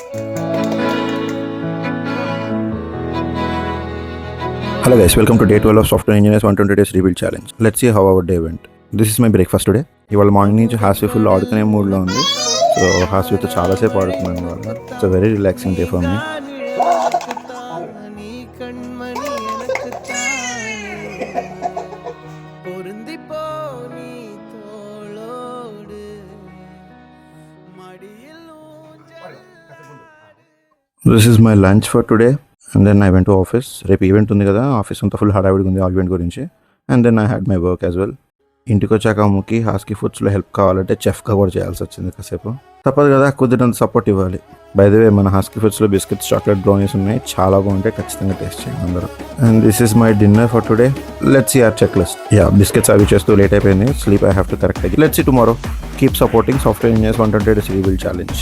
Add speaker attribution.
Speaker 1: Hello guys, welcome to day 12 of Software Engineers 120 Days Rebuild Challenge. Let's see how our day went. This is my breakfast today. ఇవాళ morning నుంచి హాస్వీ full ఆడుకునే మూడ్లో ఉంది. So హాస్వీతో చాలాసేపు ఆడుకున్నాను ఇవాళ. It's a very relaxing day for me. This is my lunch for today. And then I went to office. రేపు event ఉంది కదా, ఆఫీస్ అంతా ఫుల్ హడావిడిగా ఉంది ఆ ఈవెంట్ గురించి. And then I had my work as well. ఇంటికి వచ్చాక అమ్ముకి హాస్కీ ఫుడ్స్లో హెల్ప్ కావాలంటే చెఫ్గా కూడా చేయాల్సి వచ్చింది కాసేపు. తప్పదు కదా, కుదిరినంత సపోర్ట్ ఇవ్వాలి. బై ద వే మన హాస్కీ ఫుడ్స్లో బిస్కెట్స్, చాక్లెట్ బ్రౌనీస్ ఉన్నాయి, చాలా బాగుంటాయి, ఖచ్చితంగా టేస్ట్ చేయండి అందరూ. And this is my dinner for today. Let's see our checklist. Biscuits అవి చేస్తూ లేట్ అయిపోయింది. Sleep I have to correct. Let's see tomorrow. Keep supporting software engineers 120 Days Rebuild Challenge.